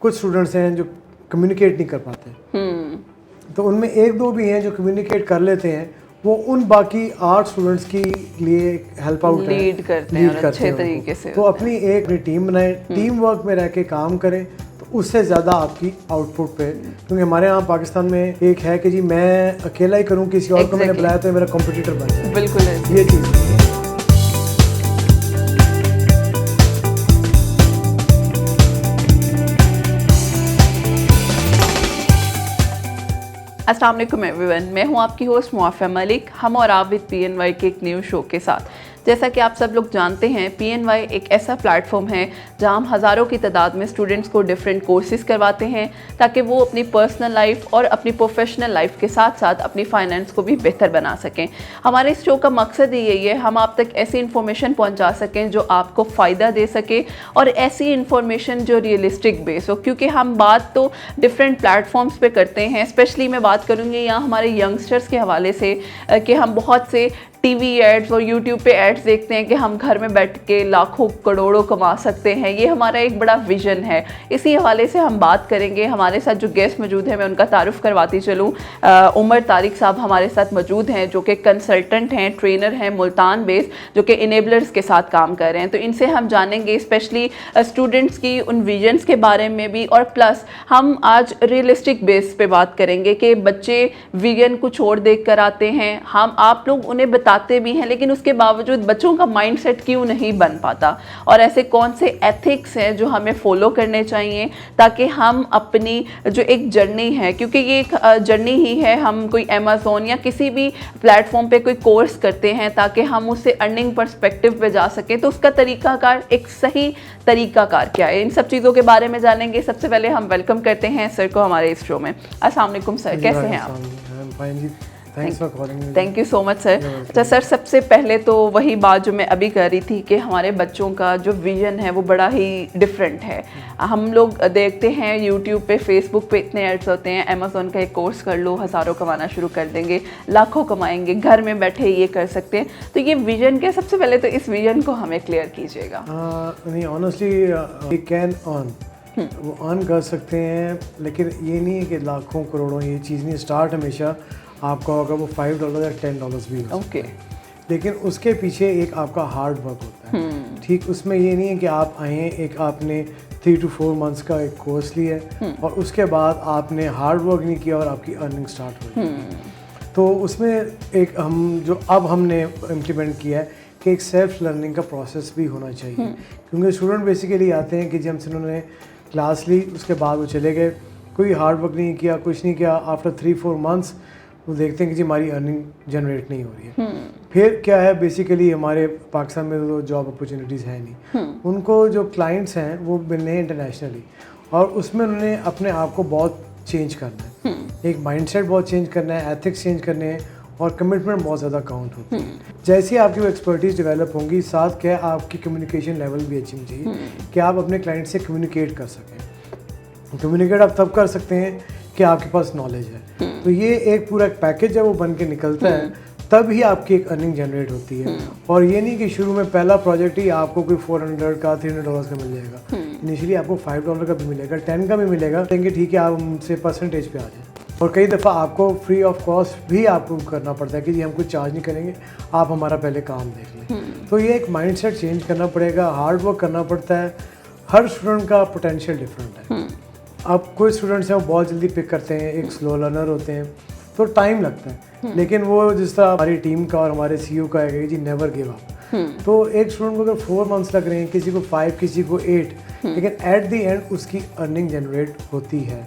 कुछ स्टूडेंट्स हैं जो कम्युनिकेट नहीं कर पाते, तो उनमें एक दो भी हैं जो कम्युनिकेट कर लेते हैं। वो उन बाकी 8 स्टूडेंट्स के लिए हेल्प आउट है, लीड करते हैं और अच्छे तरीके से। तो अपनी टीम बनाएं, टीम वर्क में रह के काम करें, तो उससे ज़्यादा आपकी आउटपुट पे। क्योंकि हमारे यहाँ पाकिस्तान में एक है कि जी मैं अकेला ही करूँ, किसी और को मैंने बुलाया तो मेरा कॉम्पिटिटर बन जाए। बिल्कुल ये चीज़। अस्सलाम वालेकुम एवरीवन, मैं हूं आपकी होस्ट मुआफ़ा मलिक। हम और आप विद PNY के एक न्यू शो के साथ। जैसा कि आप सब लोग जानते हैं, PNY एक ऐसा प्लेटफॉर्म है जहां हम हज़ारों की तादाद में स्टूडेंट्स को डिफरेंट कोर्सेज़ करवाते हैं ताकि वो अपनी पर्सनल लाइफ और अपनी प्रोफेशनल लाइफ के साथ साथ अपनी फाइनेंस को भी बेहतर बना सकें। हमारे इस शो का मकसद ही यही है, हम आप तक ऐसी इन्फॉर्मेशन पहुंचा सकें जो आपको फ़ायदा दे सके और ऐसी इन्फॉर्मेशन जो रियलिस्टिक बेस हो। क्योंकि हम बात तो डिफरेंट प्लेटफॉर्म्स पे करते हैं, स्पेशली मैं बात करूँगी यहाँ हमारे यंगस्टर्स के हवाले से कि हम बहुत से टीवी एड्स और यूट्यूब पे एड्स देखते हैं कि हम घर में बैठ के लाखों करोड़ों कमा सकते हैं। ये हमारा एक बड़ा विजन है। इसी हवाले से हम बात करेंगे। हमारे साथ जो गेस्ट मौजूद हैं, मैं उनका तारुफ करवाती चलूँ। उमर तारिक साहब हमारे साथ मौजूद हैं, जो कि कंसल्टेंट हैं, ट्रेनर हैं मुल्तान बेस, जो कि इनेबलर्स के साथ काम कर रहे हैं। तो इनसे हम जानेंगे स्पेशली स्टूडेंट्स की उन विजन्स के बारे में भी, और प्लस हम आज रियलिस्टिक बेस पे बात करेंगे कि बच्चे विजन कुछ और देख कर आते हैं, हम आप लोग उन्हें बताते भी हैं, लेकिन उसके बावजूद बच्चों का माइंडसेट क्यों नहीं बन पाता, और ऐसे कौन से एथिक्स हैं जो हमें फॉलो करने चाहिए ताकि हम अपनी जो एक जर्नी है, क्योंकि ये एक जर्नी ही है, हम कोई अमेज़न या किसी भी प्लेटफॉर्म पे कोई कोर्स करते हैं ताकि हम उससे अर्निंग पर्सपेक्टिव पे जा सकें, तो उसका तरीकाकार, एक सही तरीकाकार क्या है, इन सब चीज़ों के बारे में जानेंगे। सबसे पहले हम वेलकम करते हैं सर को हमारे इस शो में। अस्सलाम वालेकुम सर, कैसे हैं आप? Thank you so much sir. अच्छा सर, सबसे पहले तो वही बात जो मैं अभी कर रही थी कि हमारे बच्चों का जो विजन है वो बड़ा ही डिफरेंट है। हम लोग देखते हैं यूट्यूब पे, फेसबुक पे इतने एड्स होते हैं, अमेज़न का एक कोर्स कर लो, हज़ारों कमाना शुरू कर देंगे, लाखों कमाएंगे, घर में बैठे ये कर सकते हैं। तो ये विजन क्या, सबसे पहले तो इस विजन को हमें क्लियर कीजिएगा। नहीं, ऑनेस्टली वी कैन अर्न, वो अर्न कर सकते हैं, लेकिन ये नहीं है कि लाखों करोड़ों, ये चीज़ नहीं। स्टार्ट हमेशा आपका होगा वो $5 या $10 भी हो सकता है, लेकिन उसके पीछे एक आपका हार्ड वर्क होता है। ठीक, उसमें ये नहीं है कि आप आए, एक आपने 3 to 4 मंथ्स का एक कोर्स लिया है और उसके बाद आपने हार्ड वर्क नहीं किया और आपकी अर्निंग स्टार्ट हो गई। तो उसमें एक हमने इम्प्लीमेंट किया है कि एक सेल्फ लर्निंग का प्रोसेस भी होना चाहिए। क्योंकि स्टूडेंट बेसिकली आते हैं कि जब से उन्होंने क्लास ली उसके बाद वो चले गए, कोई हार्ड वर्क नहीं किया, कुछ नहीं किया। आफ्टर 3-4 मंथ्स वो देखते हैं कि जी हमारी अर्निंग जनरेट नहीं हो रही है। फिर क्या है, बेसिकली हमारे पाकिस्तान में तो जॉब अपॉर्चुनिटीज़ है नहीं, उनको जो क्लाइंट्स हैं वो मिलने हैं इंटरनेशनली, और उसमें उन्होंने अपने आप को बहुत चेंज करना है। एक माइंडसेट बहुत चेंज करना है, एथिक्स चेंज करने हैं, और कमिटमेंट बहुत ज़्यादा काउंट होती है। जैसे ही आपकी वो एक्सपर्टीज़ डेवलप होंगी, साथ क्या आपकी कम्युनिकेशन लेवल भी अच्छी होनी चाहिए कि आप अपने क्लाइंट से कम्युनिकेट कर सकें। कम्युनिकेट आप तब कर सकते हैं कि आपके पास नॉलेज है। तो ये एक पूरा पैकेज है, वो बन के निकलता है, तब ही आपकी एक अर्निंग जनरेट होती है। और ये नहीं कि शुरू में पहला प्रोजेक्ट ही आपको कोई $400 का $300 का मिल जाएगा। इनिशियली आपको $5 का भी मिलेगा, 10 का भी मिलेगा, लेकिन ठीक है आप उनसे परसेंटेज पे आ जाए। और कई दफ़ा आपको फ्री ऑफ कॉस्ट भी आपको करना पड़ता है कि जी हम कुछ चार्ज नहीं करेंगे, आप हमारा पहले काम देख लें। तो ये एक माइंडसेट चेंज करना पड़ेगा, हार्ड वर्क करना पड़ता है। हर स्टूडेंट का पोटेंशियल डिफरेंट है। अब कोई स्टूडेंट्स हैं वो बहुत जल्दी पिक करते हैं, एक स्लो लर्नर होते हैं, तो टाइम लगता है। लेकिन वो जिस तरह हमारी टीम का और हमारे CEO का है कि जी नेवर गिव अप। तो एक स्टूडेंट को अगर 4 मंथ्स लग रहे हैं, किसी को 5, किसी को 8, लेकिन एट द एंड उसकी अर्निंग जनरेट होती है।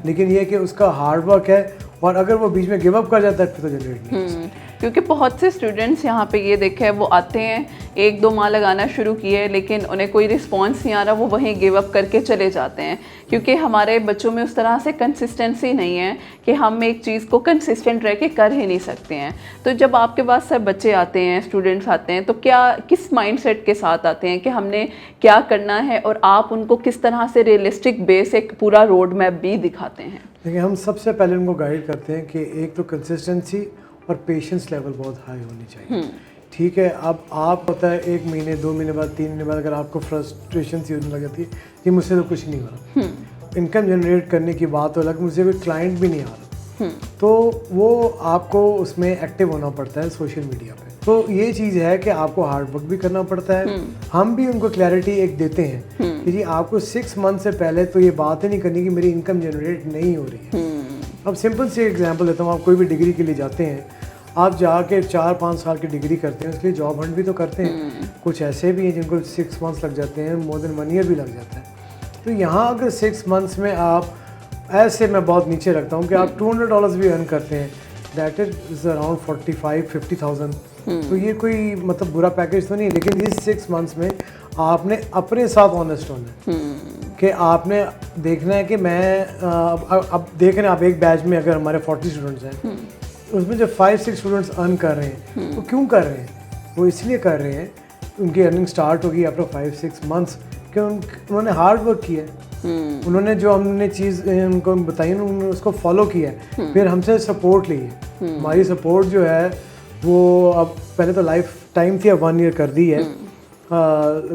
लेकिन ये कि उसका हार्ड वर्क है, और अगर वो बीच में गिव अप कर जाता है फिर तो जनरेट नहीं हो सकती। क्योंकि बहुत से स्टूडेंट्स यहाँ पे ये देखे हैं, वो आते हैं, 1-2 माह लगाना शुरू किए, लेकिन उन्हें कोई रिस्पांस नहीं आ रहा, वो वहीं गिव अप करके चले जाते हैं। क्योंकि हमारे बच्चों में उस तरह से कंसिस्टेंसी नहीं है कि हम एक चीज़ को कंसिस्टेंट रह के कर ही नहीं सकते हैं। तो जब आपके पास सब बच्चे आते हैं, स्टूडेंट्स आते हैं, तो किस माइंडसेट के साथ आते हैं कि हमने क्या करना है, और आप उनको किस तरह से रियलिस्टिक बेस एक पूरा रोड मैप भी दिखाते हैं? देखिए, हम सबसे पहले उनको गाइड करते हैं कि एक तो कंसिस्टेंसी और पेशेंस लेवल बहुत हाई होनी चाहिए। ठीक है, अब आप होता है 1 महीने 2 महीने बाद 3 महीने बाद अगर आपको फ्रस्ट्रेशन सी होने लग जाती है कि मुझसे तो कुछ नहीं हो रहा, इनकम जनरेट करने की बात हो, अलग मुझे कोई क्लाइंट भी नहीं आ रहा, तो वो आपको उसमें एक्टिव होना पड़ता है सोशल मीडिया पे। तो ये चीज़ है कि आपको हार्ड वर्क भी करना पड़ता है। हम भी उनको क्लैरिटी एक देते हैं कि जी आपको 6 मंथ से पहले तो ये बात ही नहीं करनी कि मेरी इनकम जनरेट नहीं हो रही है। अब सिंपल से एग्जांपल देता हूँ, आप कोई भी डिग्री के लिए जाते हैं, आप जाके 4-5 साल की डिग्री करते हैं, उसके लिए जॉब हंट भी तो करते हैं। कुछ ऐसे भी हैं जिनको 6 मंथ्स लग जाते हैं, मोर देन 1 ईयर भी लग जाता है। तो यहाँ अगर 6 मंथ्स में आप ऐसे, मैं बहुत नीचे रखता हूँ कि आप $200 भी अर्न करते हैं, दैट इज अराउंड 45-50,000। तो ये कोई मतलब बुरा पैकेज तो नहीं, लेकिन इस 6 मंथ्स में आपने अपने साथ ऑनेस्ट होना है कि आपने देखना है कि मैं अब देख रहे हैं आप एक बैच में अगर हमारे 40 स्टूडेंट्स हैं, उसमें जब 5-6 स्टूडेंट्स अर्न कर रहे हैं, तो क्यों कर रहे हैं? वो इसलिए कर रहे हैं, उनकी अर्निंग स्टार्ट होगी आफ्टर 5-6 मंथ्स कि उन्होंने हार्ड वर्क किया है, उन्होंने जो हमने चीज़ उनको बताई उन्होंने उसको फॉलो किया है, फिर हमसे सपोर्ट ली है। हमारी सपोर्ट जो है वो अब पहले तो लाइफ टाइम थी, अब 1 ईयर कर दी है,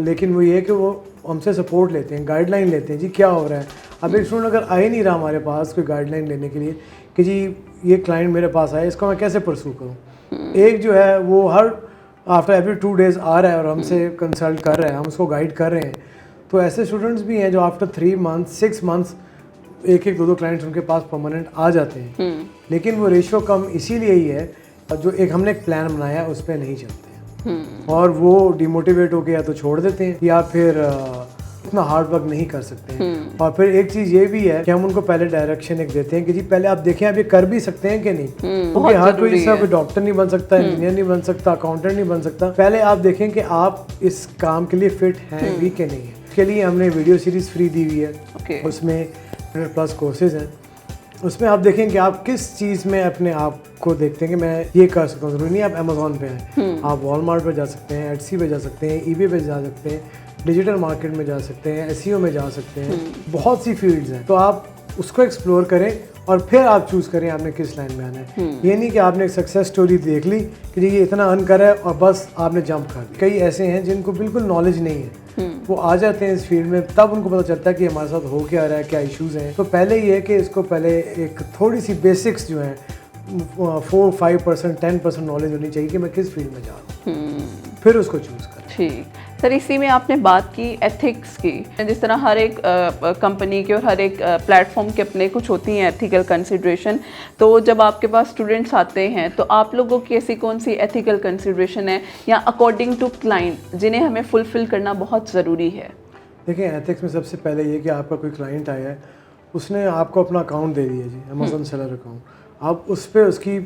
लेकिन वो ये है कि वो हमसे सपोर्ट लेते हैं, गाइडलाइन लेते हैं, जी क्या हो रहा है। अब एक स्टूडेंट अगर आ ही नहीं रहा हमारे पास कोई गाइडलाइन लेने के लिए कि जी ये क्लाइंट मेरे पास आए, इसको मैं कैसे परसू करूँ। एक जो है वो हर आफ्टर एवरी 2 डेज़ आ रहा है और हमसे कंसल्ट कर रहा है, हम उसको गाइड कर रहे हैं। तो ऐसे स्टूडेंट्स भी हैं जो आफ्टर 3 मंथ्स 6 मंथ्स 1-1 2-2 क्लाइंट्स उनके पास परमानेंट आ जाते हैं। लेकिन वो रेशियो कम इसीलिए ही है, जो हमने एक प्लान बनाया है उस पर नहीं चलते हैं, और वो डिमोटिवेट हो के या तो छोड़ देते हैं या फिर इतना हार्ड वर्क नहीं कर सकते हैं। और फिर एक चीज़ ये भी है कि हम उनको पहले डायरेक्शन एक देते हैं कि जी पहले आप देखें आप ये कर भी सकते हैं कि नहीं, क्योंकि हर कोई सब डॉक्टर नहीं बन सकता, इंजीनियर नहीं बन सकता, अकाउंटेंट नहीं बन सकता। पहले आप देखें कि आप इस काम के लिए फिट हैं भी कि नहीं है। उसके लिए हमने वीडियो सीरीज फ्री दी हुई है, उसमें 100+ कोर्सेज हैं। उसमें आप देखें कि आप किस चीज़ में अपने आप को देखते हैं कि मैं ये कर सकता हूँ। ज़रूरी नहीं आप अमेज़ॉन पे हैं, आप वॉलमार्ट पे जा सकते हैं, एटसी पे जा सकते हैं, ईबे पे जा सकते हैं, डिजिटल मार्केट में जा सकते हैं, एसईओ में जा सकते हैं, बहुत सी फील्ड्स हैं। तो आप उसको एक्सप्लोर करें और फिर आप चूज़ करें आपने किस लाइन में आना है। ये नहीं कि आपने एक सक्सेस स्टोरी देख ली कि ये इतना अर्न कर रहा है और बस आपने जंप कर दी। कई ऐसे हैं जिनको बिल्कुल नॉलेज नहीं है, वो आ जाते हैं इस फील्ड में, तब उनको पता चलता है कि हमारे साथ हो क्या रहा है, क्या इश्यूज़ हैं। तो पहले ये है कि इसको पहले एक थोड़ी सी बेसिक्स जो हैं 4-5% 10% नॉलेज होनी चाहिए कि मैं किस फील्ड में जा रहा हूँ, फिर उसको चूज़ करें। ठीक सर, इसी में आपने बात की एथिक्स की, जिस तरह हर एक कंपनी के और हर एक प्लेटफॉर्म के अपने कुछ होती हैं एथिकल कंसिडरेशन। तो जब आपके पास स्टूडेंट्स आते हैं तो आप लोगों की ऐसी कौन सी एथिकल कंसिडरेशन है या अकॉर्डिंग टू क्लाइंट जिन्हें हमें फुलफिल करना बहुत ज़रूरी है? देखिए एथिक्स में सबसे पहले ये कि आपका कोई क्लाइंट आया है, उसने आपको अपना अकाउंट दे दिया जी, अमेज़न सेलर अकाउंट, अब उस पर उसकी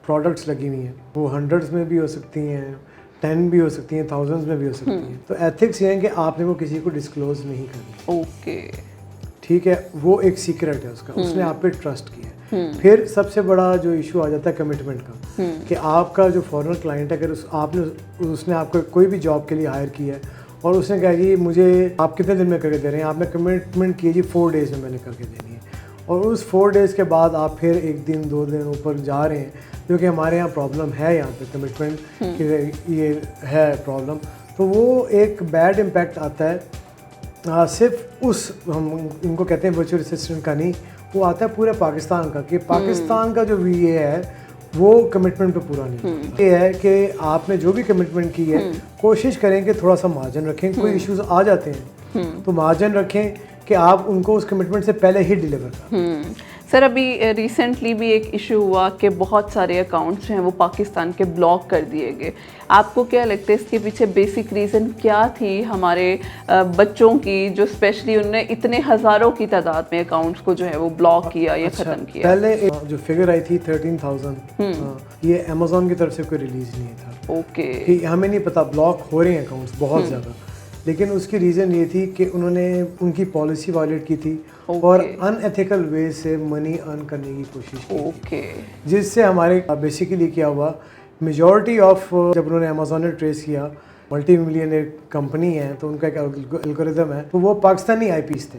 प्रोडक्ट्स लगी हुई हैं, वो 100s में भी हो सकती हैं, 10 भी हो सकती हैं, 1000s में भी हो सकती हैं। तो एथिक्स ये है कि आपने वो किसी को डिस्क्लोज नहीं करनी। ओके, ठीक है, वो एक सीक्रेट है उसका, उसने आप पे ट्रस्ट किया है। फिर सबसे बड़ा जो इशू आ जाता है कमिटमेंट का, कि आपका जो फॉरेन क्लाइंट है, अगर उसने आपको कोई भी जॉब के लिए हायर किया है और उसने कहा कि मुझे आप कितने दिन में करके दे रहे हैं, आपने कमिटमेंट की जी 4 डेज़ में मैंने करके देनी है, और उस 4 डेज़ के बाद आप फिर 1 दिन 2 दिन ऊपर जा रहे हैं, क्योंकि हमारे यहाँ प्रॉब्लम है, यहाँ पे कमिटमेंट की ये है प्रॉब्लम, तो वो एक बैड इम्पैक्ट आता है सिर्फ उस, हम इनको कहते हैं वर्चुअल असिस्टेंट का नहीं, वो आता है पूरे पाकिस्तान का, कि पाकिस्तान का जो VA है वो कमिटमेंट पे पूरा नहीं होता। ये है कि आपने जो भी कमिटमेंट की है कोशिश करें कि थोड़ा सा मार्जिन रखें। कोई इश्यूज आ जाते हैं तो मार्जिन रखें कि आप उनको उस कमिटमेंट से पहले ही डिलीवर करें। सर, अभी रिसेंटली भी एक इशू हुआ कि बहुत सारे अकाउंट्स हैं वो पाकिस्तान के ब्लॉक कर दिए गए। आपको क्या लगता है इसके पीछे बेसिक रीज़न क्या थी हमारे बच्चों की, जो स्पेशली उनने इतने हज़ारों की तादाद में अकाउंट्स को जो है वो ब्लॉक किया या ख़त्म किया? पहले जो फिगर आई थी 13,000, ये अमेज़ॉन की तरफ से कोई रिलीज़ नहीं था। ओके, हमें नहीं पता ब्लॉक हो रहे हैं अकाउंट्स बहुत ज़्यादा, लेकिन उसकी रीज़न ये थी कि उन्होंने उनकी पॉलिसी वायलेट की थी और अनएथिकल वे से मनी अर्न करने की कोशिश की थी, जिससे हमारे बेसिकली क्या हुआ, मेजॉरिटी ऑफ जब उन्होंने अमेज़ॉन ने ट्रेस किया, मल्टी मिलियनर कंपनी है तो उनका एक एल्गोरिथम है, तो वो पाकिस्तानी IPs थे,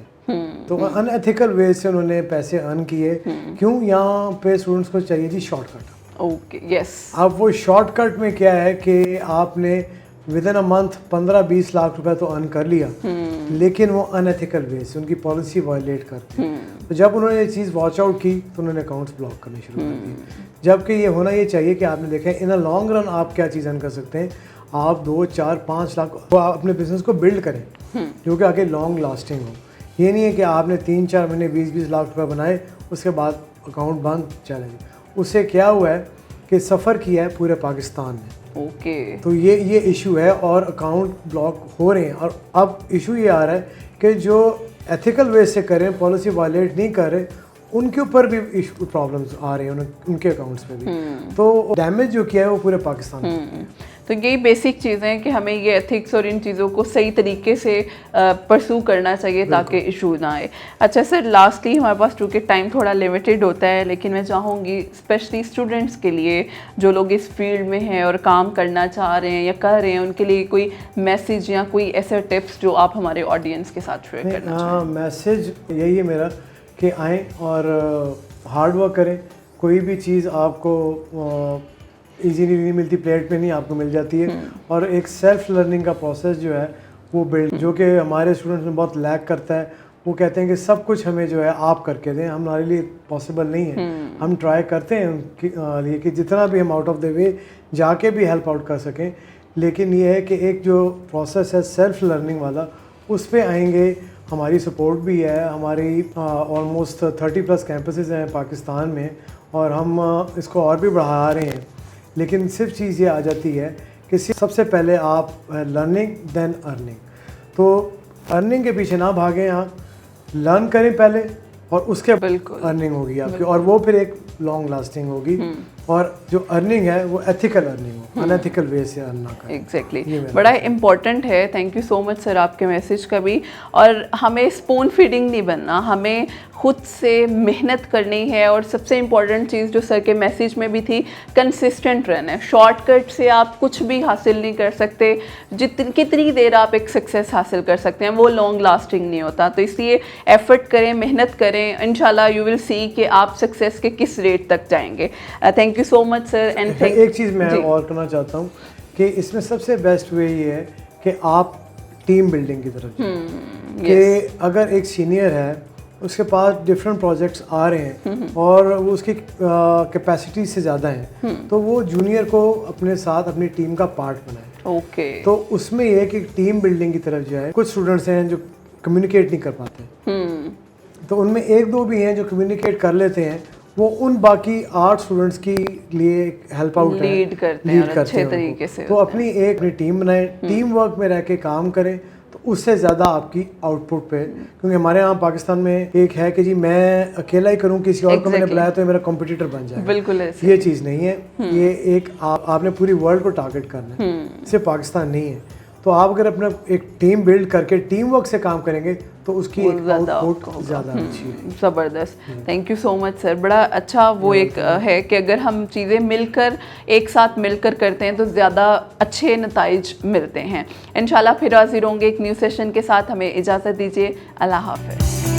तो अनएथिकल वे से उन्होंने पैसे अर्न किए। क्यों? यहाँ पे स्टूडेंट्स को चाहिए जी शॉर्टकट। Okay, yes. अब वो शॉर्टकट में क्या है कि आपने with in a month 15-20 lakh रुपए तो अर्न कर लिया, लेकिन वो अनएथिकल वे से उनकी पॉलिसी वायलेट करते हैं। तो जब उन्होंने ये चीज़ वॉच आउट की तो उन्होंने अकाउंट्स ब्लॉक करने शुरू कर दिए। जबकि ये होना ये चाहिए कि आपने देखा इन अ लॉन्ग रन आप क्या चीज़ अर्न कर सकते हैं, आप 2, 4, 5 लाख अपने बिजनेस को बिल्ड करें जो कि आगे लॉन्ग लास्टिंग हो। ये नहीं है कि आपने 3-4 महीने 20-20 लाख रुपए बनाए, उसके बाद अकाउंट बंद चले। उससे क्या हुआ है कि सफ़र किया है पूरे पाकिस्तान ने। ओके। तो ये इशू है और अकाउंट ब्लॉक हो रहे हैं। और अब इशू ये आ रहा है कि जो एथिकल वे से कर रहे हैं, पॉलिसी वायलेट नहीं कर रहे, उनके ऊपर भी इशू प्रॉब्लम्स आ रहे हैं, उनके अकाउंट्स पे भी। तो डैमेज जो किया है वो पूरे पाकिस्तान में। तो यही बेसिक चीज़ें हैं कि हमें ये एथिक्स और इन चीज़ों को सही तरीके से परसू करना चाहिए ताकि इशू ना आए। अच्छा सर, लास्टली हमारे पास चूँकि टाइम थोड़ा लिमिटेड होता है, लेकिन मैं चाहूँगी स्पेशली स्टूडेंट्स के लिए जो लोग इस फील्ड में हैं और काम करना चाह रहे हैं या कर रहे हैं, उनके लिए कोई मैसेज या कोई ऐसे टिप्स जो आप हमारे ऑडियंस के साथ शेयर करना चाहें। मैसेज यही है मेरा कि आएँ और हार्ड वर्क करें। कोई भी चीज़ आपको इजीली नहीं मिलती, प्लेट पे नहीं आपको मिल जाती है। और एक सेल्फ लर्निंग का प्रोसेस जो है वो बिल्ड, जो कि हमारे स्टूडेंट्स में बहुत लैक करता है। वो कहते हैं कि सब कुछ हमें जो है आप करके दें, हमारे लिए पॉसिबल नहीं है। हम ट्राई करते हैं उनके लिए कि जितना भी हम आउट ऑफ द वे जाके भी हेल्प आउट कर सकें, लेकिन ये है कि एक जो प्रोसेस है सेल्फ लर्निंग वाला, उस पर आएंगे। हमारी सपोर्ट भी है, हमारी ऑलमोस्ट 30+ कैंपसेस हैं पाकिस्तान में और हम इसको और भी बढ़ा रहे हैं। लेकिन सिर्फ चीज़ ये आ जाती है कि सबसे पहले आप लर्निंग देन अर्निंग। तो अर्निंग के पीछे ना भागें, आप लर्न करें पहले और उसके अर्निंग होगी आपकी, और वो फिर एक लॉन्ग लास्टिंग होगी। और जो अर्निंग है वो एथिकल अर्निंग हो, अनएथिकल वे से अर्न ना करें। एग्जैक्टली, बड़ा इम्पॉर्टेंट है। Thank you so much sir आपके मैसेज का भी। और हमें स्पून फीडिंग नहीं बनना, हमें खुद से मेहनत करनी है। और सबसे इम्पॉर्टेंट चीज़ जो सर के मैसेज में भी थी, कंसिस्टेंट रहना है। शॉर्टकट से आप कुछ भी हासिल नहीं कर सकते। कितनी देर आप एक सक्सेस हासिल कर सकते हैं, वो लॉन्ग लास्टिंग नहीं होता। तो इसलिए एफर्ट करें, मेहनत करें, इंशाल्लाह यू विल सी कि आप सक्सेस के किस रेट तक जाएंगे। Thank you so much sir. And एक चीज़ मैं और करना चाहता हूँ कि इसमें सबसे बेस्ट वे ये है कि आप टीम बिल्डिंग की तरफ जाएं। कि अगर एक सीनियर है, उसके पास डिफरेंट प्रोजेक्ट्स आ रहे हैं और वो उसकी कैपेसिटी से ज़्यादा हैं, तो वो जूनियर को अपने साथ अपनी टीम का पार्ट बनाए। ओके। तो उसमें ये है कि टीम बिल्डिंग की तरफ जाए। कुछ स्टूडेंट्स हैं जो कम्युनिकेट नहीं कर पाते, तो उनमें 1-2 भी हैं जो कम्युनिकेट कर लेते हैं। वो उन बाकी 8 स्टूडेंट्स की लिए हेल्प आउट लीड करते हैं अच्छे तरीके से। तो अपनी टीम बनाएं, टीम वर्क में रह के काम करें, तो उससे ज़्यादा आपकी आउटपुट पे। क्योंकि हमारे यहाँ पाकिस्तान में एक है कि जी मैं अकेला ही करूँ, किसी और को मैंने बुलाया तो मेरा कॉम्पिटिटर बन जाए। बिल्कुल ये चीज़ नहीं है। ये एक आपने पूरी वर्ल्ड को टारगेट करना है, सिर्फ पाकिस्तान नहीं है। तो आप अगर अपना एक टीम बिल्ड करके टीम वर्क से काम करेंगे तो उसकी एक आउटपुट ज़्यादा अच्छी है। ज़बरदस्त। Thank you so much sir. बड़ा अच्छा वो एक है कि अगर हम चीज़ें मिलकर एक साथ मिलकर करते हैं तो ज़्यादा अच्छे नताइज मिलते हैं। इंशाल्लाह फिर हाजिर होंगे एक न्यू सेशन के साथ। हमें इजाज़त दीजिए। अल्लाह हाफ़िज़।